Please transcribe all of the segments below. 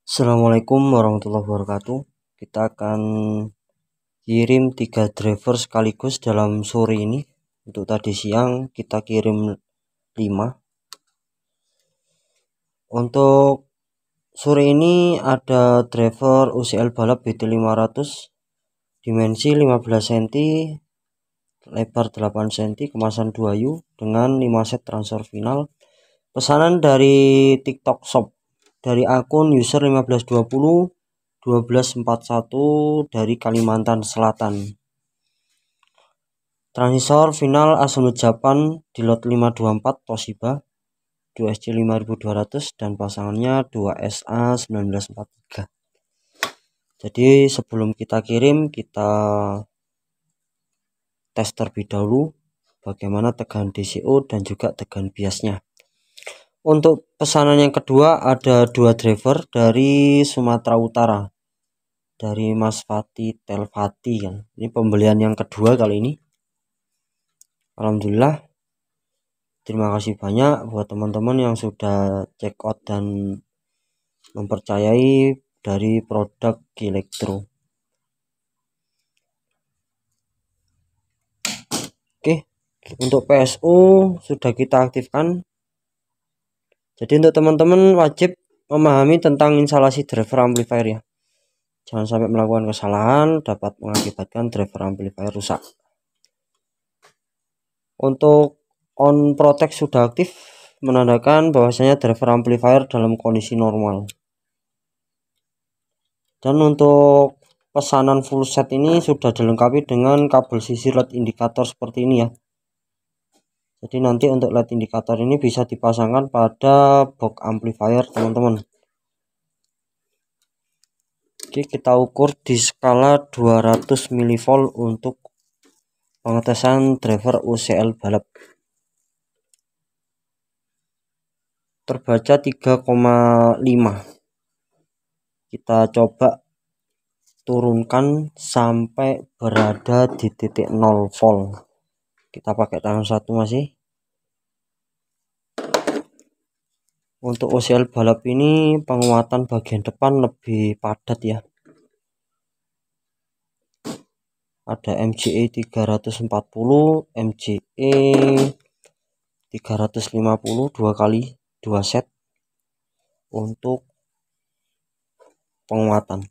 Assalamualaikum warahmatullahi wabarakatuh. Kita akan kirim 3 driver sekaligus dalam sore ini. Untuk tadi siang kita kirim 5. Untuk sore ini ada driver UCL balap BT500 dimensi 15 cm, lebar 8 cm, kemasan 2U dengan 5 set transfer final. Pesanan dari TikTok Shop dari akun user 1520 1241 dari Kalimantan Selatan. Transistor final Asunut Japan di lot 524 Toshiba 2SC 5200 dan pasangannya 2SA 1943. Jadi sebelum kita kirim, kita tes terlebih dahulu bagaimana tegangan DCO dan juga tegangan biasnya. Untuk pesanan yang kedua ada 2 driver dari Sumatera Utara, dari Mas Fatih Telfati kan. Ini pembelian yang kedua kali ini. Alhamdulillah, terima kasih banyak buat teman-teman yang sudah check out dan mempercayai dari produk Gilektro. Oke, untuk PSU sudah kita aktifkan. Jadi untuk teman-teman wajib memahami tentang instalasi driver amplifier ya. Jangan sampai melakukan kesalahan dapat mengakibatkan driver amplifier rusak. Untuk on protect sudah aktif, menandakan bahwasanya driver amplifier dalam kondisi normal. Dan untuk pesanan full set ini sudah dilengkapi dengan kabel sisi LED indikator seperti ini ya. Jadi nanti untuk LED indikator ini bisa dipasangkan pada box amplifier teman-teman. Oke, kita ukur di skala 200 mV untuk pengetesan driver UCL balap. Terbaca 3,5. Kita coba turunkan sampai berada di titik 0 volt. Kita pakai tangan satu masih. Untuk UCL balap ini penguatan bagian depan lebih padat ya. Ada MGE 340, MGE 350 2 kali 2 set untuk penguatan.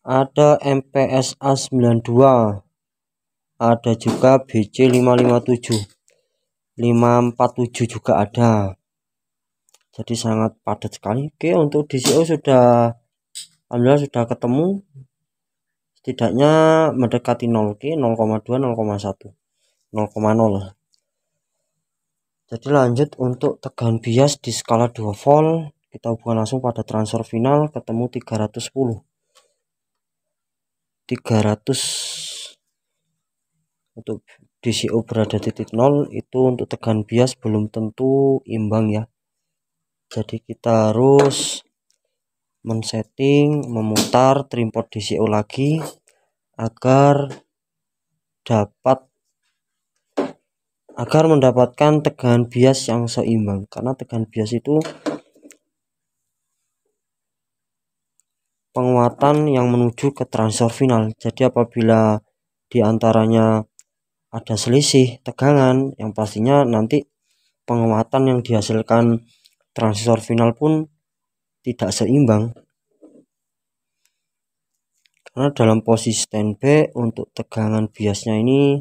Ada MPSA 92, ada juga BC 557, 547 juga ada. Jadi sangat padat sekali. Oke, untuk DCO sudah alhamdulillah sudah ketemu, setidaknya mendekati 0. Oke, 0,2, 0,1, 0,0. Jadi lanjut untuk tegangan bias di skala 2 volt, kita hubungkan langsung pada transfer final, ketemu 310. 300 untuk DCO berada di titik 0, itu untuk tegangan bias belum tentu imbang ya. Jadi kita harus men-setting, memutar trimpot DCO lagi agar mendapatkan tegangan bias yang seimbang, karena tegangan bias itu penguatan yang menuju ke transfer final. Jadi apabila diantaranya ada selisih tegangan, yang pastinya nanti penguatan yang dihasilkan transistor final pun tidak seimbang. Karena dalam posisi standby untuk tegangan biasnya ini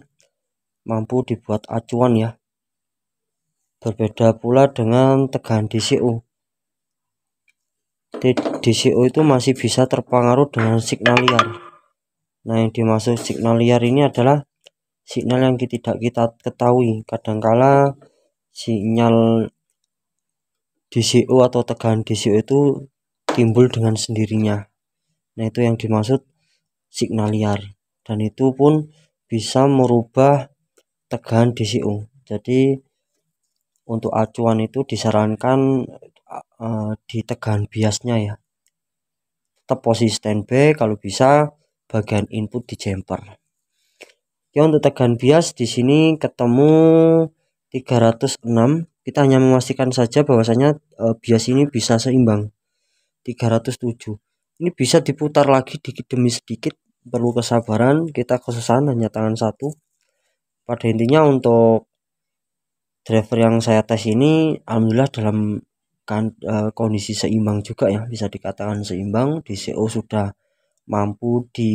mampu dibuat acuan ya. Berbeda pula dengan tegangan DCO. DCO itu masih bisa terpengaruh dengan signal liar. Nah, yang dimaksud signal liar ini adalah signal yang tidak kita ketahui. Kadangkala sinyal DCO atau tegangan DCO itu timbul dengan sendirinya. Nah, itu yang dimaksud signal liar, dan itu pun bisa merubah tegangan DCO. Jadi untuk acuan itu disarankan di tegangan biasnya ya. Tetap posisi standby, kalau bisa bagian input di jumper. Ya, untuk tegangan bias di sini ketemu 306. Kita hanya memastikan saja bahwasanya bias ini bisa seimbang. 307. Ini bisa diputar lagi dikit demi sedikit, perlu kesabaran, kita kesusahan hanya tangan satu. Pada intinya untuk driver yang saya tes ini alhamdulillah dalam kondisi seimbang juga ya, bisa dikatakan seimbang. DCO sudah mampu di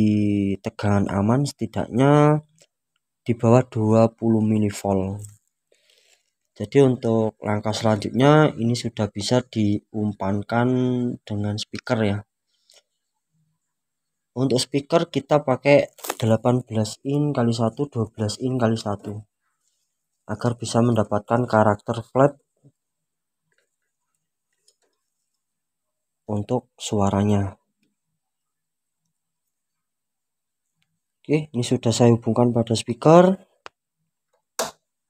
tegangan aman, setidaknya di bawah 20 mV. Jadi untuk langkah selanjutnya ini sudah bisa diumpankan dengan speaker ya. Untuk speaker kita pakai 18 in kali 1, 12 in kali 1 agar bisa mendapatkan karakter flat untuk suaranya. Oke, ini sudah saya hubungkan pada speaker.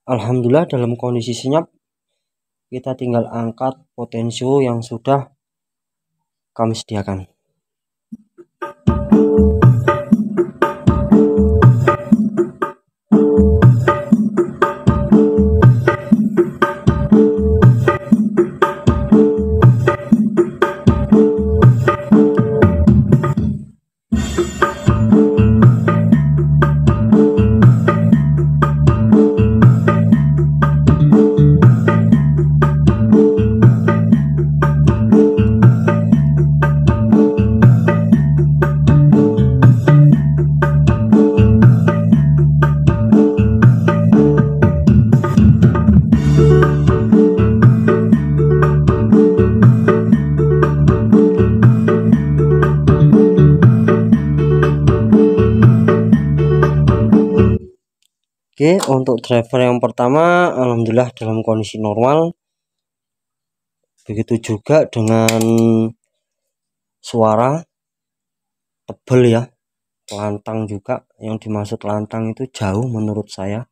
Alhamdulillah dalam kondisi senyap. Kita tinggal angkat potensio yang sudah kami sediakan. Oke, untuk driver yang pertama alhamdulillah dalam kondisi normal. Begitu juga dengan suara tebel ya, lantang juga. Yang dimaksud lantang itu jauh menurut saya,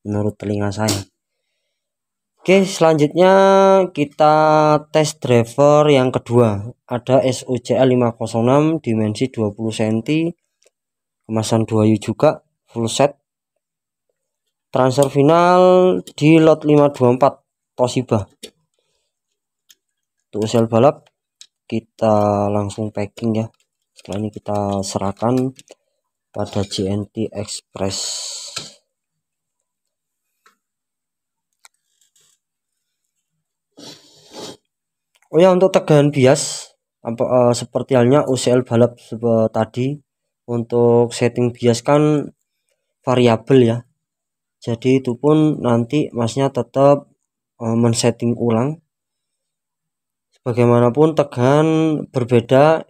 menurut telinga saya. Oke, selanjutnya kita tes driver yang kedua. Ada SOCL 506 dimensi 20 cm, kemasan 2U juga, full set. Transfer final di lot 524 Toshiba. Untuk sel balap kita langsung packing ya. Setelah ini kita serahkan pada JNT Express. Oh ya, untuk tegangan bias seperti halnya UCL balap tadi, untuk setting bias kan variabel ya. Jadi itu pun nanti masnya tetap men-setting ulang. Bagaimanapun tegangan berbeda,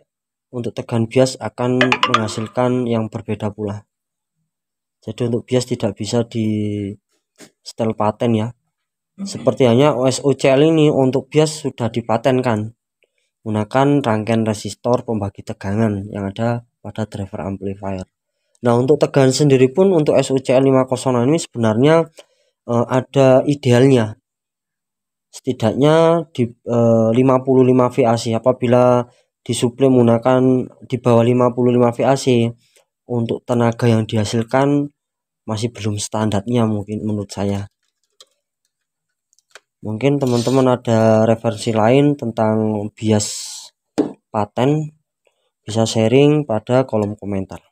untuk tegangan bias akan menghasilkan yang berbeda pula. Jadi untuk bias tidak bisa di setel paten ya. Seperti hanya SOCL ini untuk bias sudah dipatenkan menggunakan rangkaian resistor pembagi tegangan yang ada pada driver amplifier. Nah, untuk tegangan sendiri pun untuk SOCL 506 ini sebenarnya ada idealnya. Setidaknya di 55 VAC. Apabila disuplai menggunakan di bawah 55 VAC, untuk tenaga yang dihasilkan masih belum standarnya mungkin menurut saya. Mungkin teman-teman ada referensi lain tentang bias paten, bisa sharing pada kolom komentar.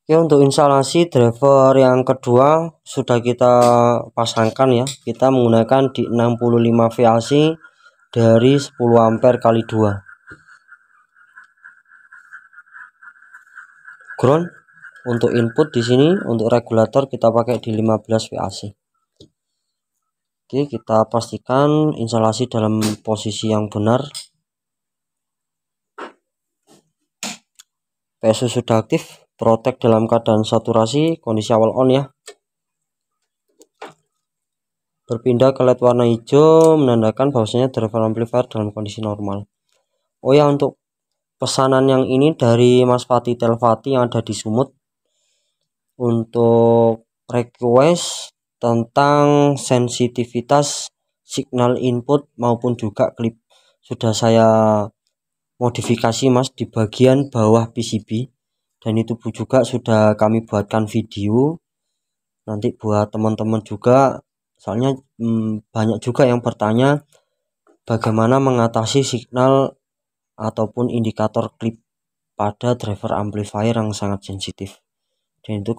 Oke, untuk instalasi driver yang kedua sudah kita pasangkan ya. Kita menggunakan di 65 VAC dari 10 ampere kali 2. Ground untuk input di sini, untuk regulator kita pakai di 15 VAC. Oke, kita pastikan instalasi dalam posisi yang benar. PSU sudah aktif, protek dalam keadaan saturasi, kondisi awal on ya. Berpindah ke LED warna hijau menandakan bahwasanya driver amplifier dalam kondisi normal. Oh ya, untuk pesanan yang ini dari Mas Fatih Telfati yang ada di Sumut. Untuk request tentang sensitivitas signal input maupun juga klip sudah saya modifikasi Mas di bagian bawah PCB, dan itu juga sudah kami buatkan video. Nanti buat teman-teman juga Soalnya banyak juga yang bertanya bagaimana mengatasi signal ataupun indikator klip pada driver amplifier yang sangat sensitif. Dan itu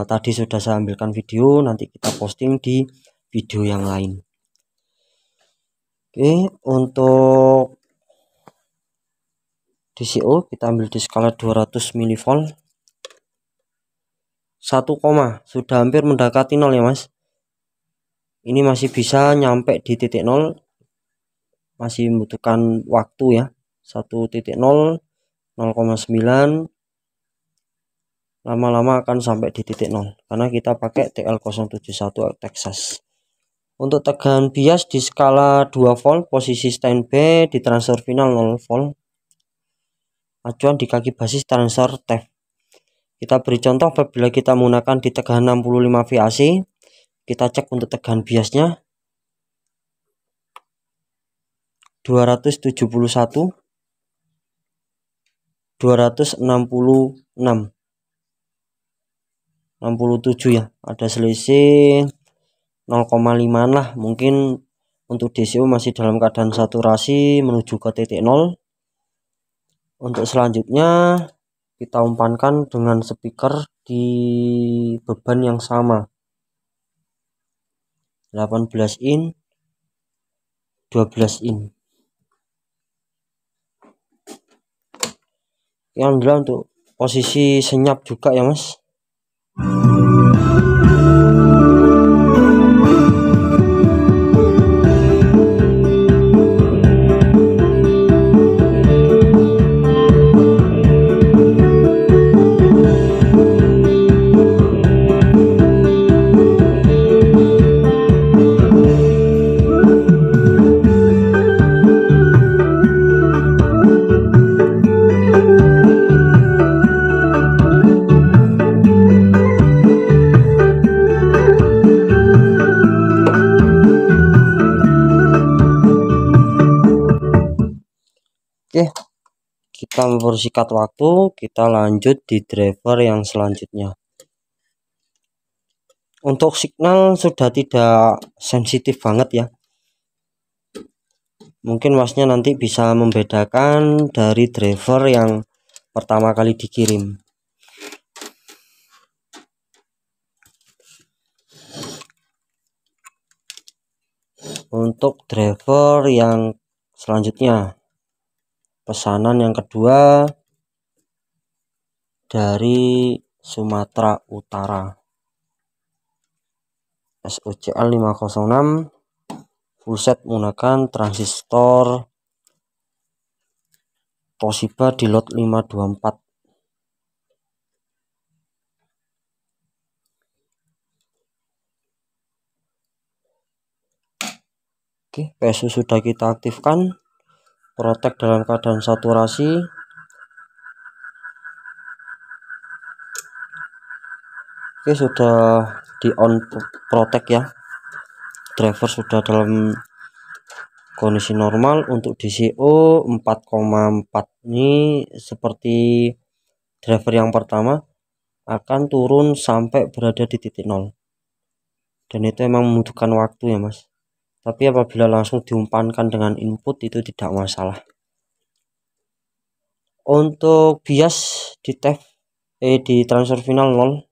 tadi sudah saya ambilkan video, nanti kita posting di video yang lain. Oke, untuk DCO kita ambil di skala 200 mV 1, sudah hampir mendekati 0 ya mas. Ini masih bisa nyampe di titik 0, masih membutuhkan waktu ya. 1.0, 0,9, lama-lama akan sampai di titik 0 karena kita pakai TL071 Texas. Untuk tegangan bias di skala 2 volt, posisi standby di transfer final 0 volt, acuan di kaki basis transfer TEF. Kita beri contoh apabila kita menggunakan di tegangan 65 VAC, kita cek untuk tegangan biasnya 271, 266, 67 ya, ada selisih 0,5 lah. Mungkin untuk DCO masih dalam keadaan saturasi menuju ke titik 0. Untuk selanjutnya kita umpankan dengan speaker di beban yang sama, 18 in 12 in. Yang adalah untuk posisi senyap juga ya mas. Oke, kita mempersingkat waktu, kita lanjut di driver yang selanjutnya. Untuk signal sudah tidak sensitif banget ya. Mungkin masnya nanti bisa membedakan dari driver yang pertama kali dikirim. Untuk driver yang selanjutnya, pesanan yang kedua dari Sumatera Utara, SOCL 506, full set menggunakan transistor Toshiba di lot 524. Oke, PSU sudah kita aktifkan, protek dalam keadaan saturasi. Oke, sudah di on protek ya, driver sudah dalam kondisi normal. Untuk DCO 4,4 ini seperti driver yang pertama akan turun sampai berada di titik 0, dan itu emang membutuhkan waktu ya mas. Tapi apabila langsung diumpankan dengan input itu tidak masalah. Untuk bias di TEF di transfer final 0.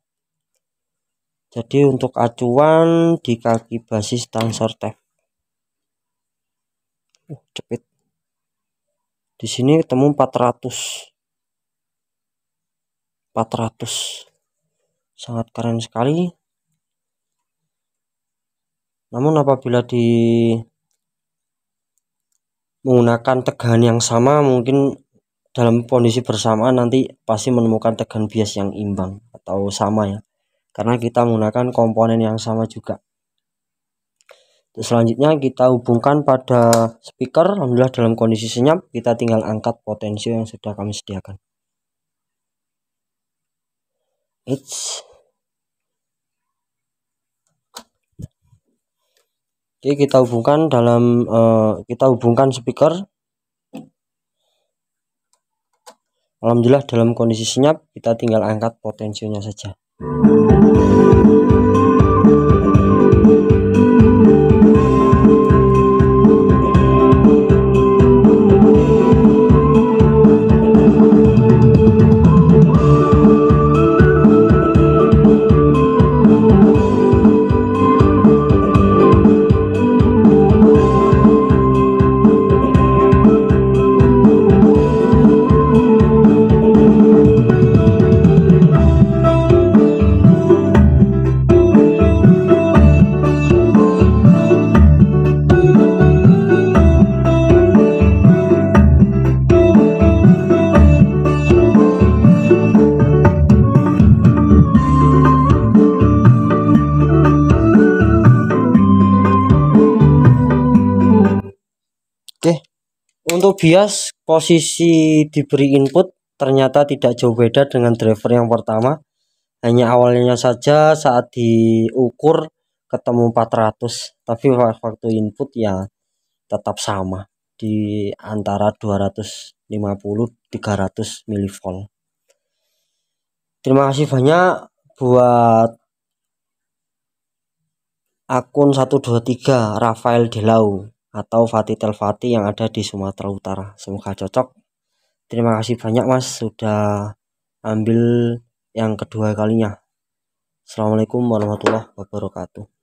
Jadi untuk acuan di kaki basis transfer TEF. Cepet. Di sini ketemu 400. Sangat keren sekali. Namun apabila menggunakan tegangan yang sama, mungkin dalam kondisi bersamaan nanti pasti menemukan tegangan bias yang imbang atau sama ya, karena kita menggunakan komponen yang sama juga. Selanjutnya kita hubungkan pada speaker. Alhamdulillah dalam kondisi senyap, kita tinggal angkat potensio yang sudah kami sediakan. Oke, kita hubungkan speaker. Alhamdulillah dalam kondisi senyap, kita tinggal angkat potensionya saja. Untuk bias posisi diberi input ternyata tidak jauh beda dengan driver yang pertama, hanya awalnya saja saat diukur ketemu 400, tapi waktu input ya tetap sama di antara 250-300 mV. Terima kasih banyak buat akun 123 Rafael Delau atau Fatih Telfati yang ada di Sumatera Utara. Semoga cocok. Terima kasih banyak Mas sudah ambil yang kedua kalinya. Assalamualaikum warahmatullahi wabarakatuh.